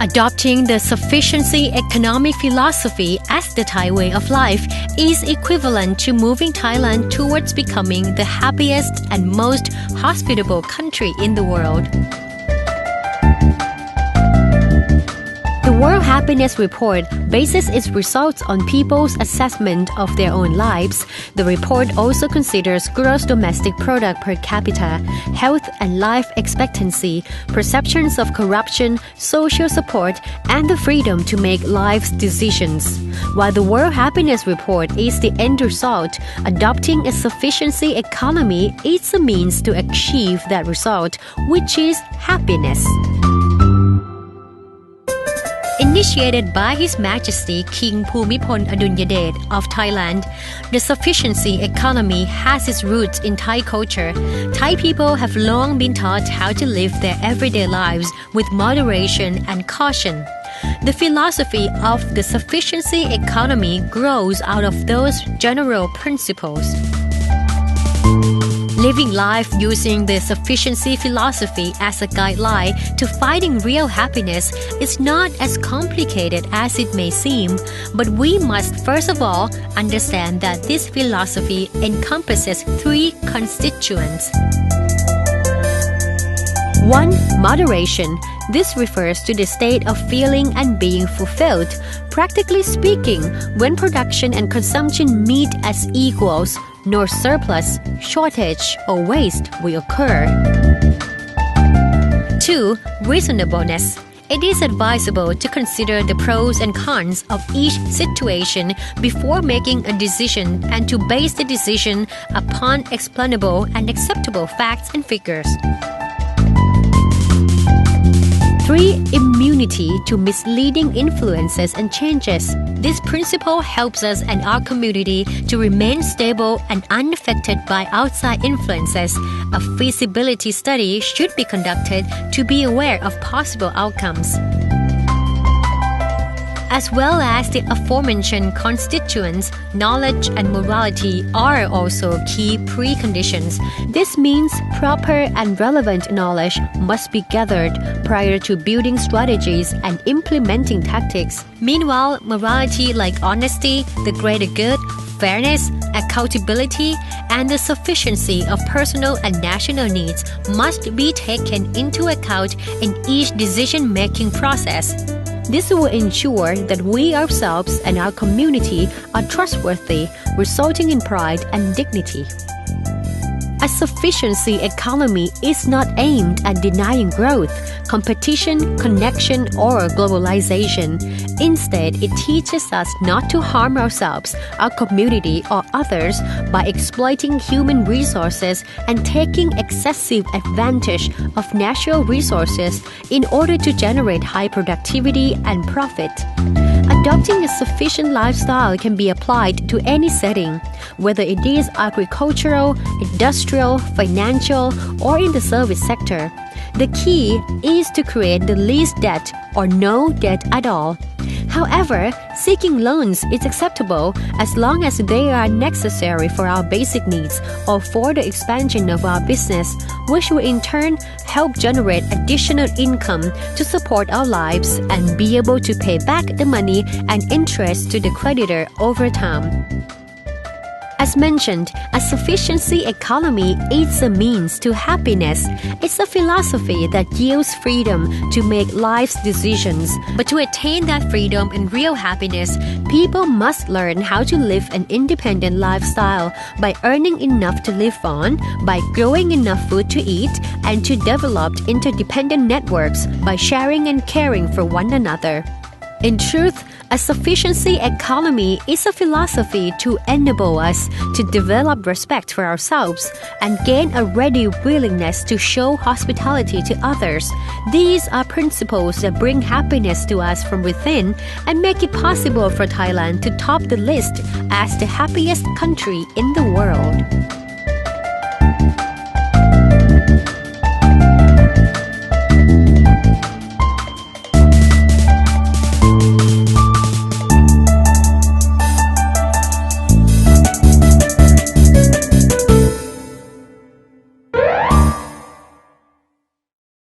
Adopting the sufficiency economy philosophy as the Thai way of life is equivalent to moving Thailand towards becoming the happiest and most hospitable country in the world. The World Happiness Report bases its results on people's assessment of their own lives. The report also considers gross domestic product per capita, health and life expectancy, perceptions of corruption, social support, and the freedom to make life's decisions. While the World Happiness Report is the end result, adopting a sufficiency economy is a means to achieve that result, which is happiness.Initiated by His Majesty King Bhumibol Adulyadej of Thailand, the sufficiency economy has its roots in Thai culture. Thai people have long been taught how to live their everyday lives with moderation and caution. The philosophy of the sufficiency economy grows out of those general principles.Living life using the sufficiency philosophy as a guideline to finding real happiness is not as complicated as it may seem, but we must first of all understand that this philosophy encompasses three constituents. 1. Moderation. This refers to the state of feeling and being fulfilled. Practically speaking, when production and consumption meet as equals,nor surplus, shortage, or waste will occur. 2. Reasonableness. It is advisable to consider the pros and cons of each situation before making a decision and to base the decision upon explainable and acceptable facts and figures. 3. Immunity to misleading influences and changes. This principle helps us and our community to remain stable and unaffected by outside influences. A feasibility study should be conducted to be aware of possible outcomes.As well as the aforementioned constituents, knowledge and morality are also key preconditions. This means proper and relevant knowledge must be gathered prior to building strategies and implementing tactics. Meanwhile, morality like honesty, the greater good, fairness, accountability, and the sufficiency of personal and national needs must be taken into account in each decision-making process.This will ensure that we ourselves and our community are trustworthy, resulting in pride and dignity. A sufficiency economy is not aimed at denying growth, competition, connection, or globalization. Instead, it teaches us not to harm ourselves, our community, or others by exploiting human resources and taking excessive advantage of natural resources in order to generate high productivity and profit.Adopting a sufficient lifestyle can be applied to any setting, whether it is agricultural, industrial, financial, or in the service sector. The key is to create the least debt or no debt at all. However, seeking loans is acceptable as long as they are necessary for our basic needs or for the expansion of our business, which will in turn help generate additional income to support our lives and be able to pay back the money and interest to the creditor over time.As mentioned, a sufficiency economy is a means to happiness. It's a philosophy that yields freedom to make life's decisions. But to attain that freedom and real happiness, people must learn how to live an independent lifestyle by earning enough to live on, by growing enough food to eat, and to develop interdependent networks by sharing and caring for one another.In truth, a sufficiency economy is a philosophy to enable us to develop respect for ourselves and gain a ready willingness to show hospitality to others. These are principles that bring happiness to us from within and make it possible for Thailand to top the list as the happiest country in the world.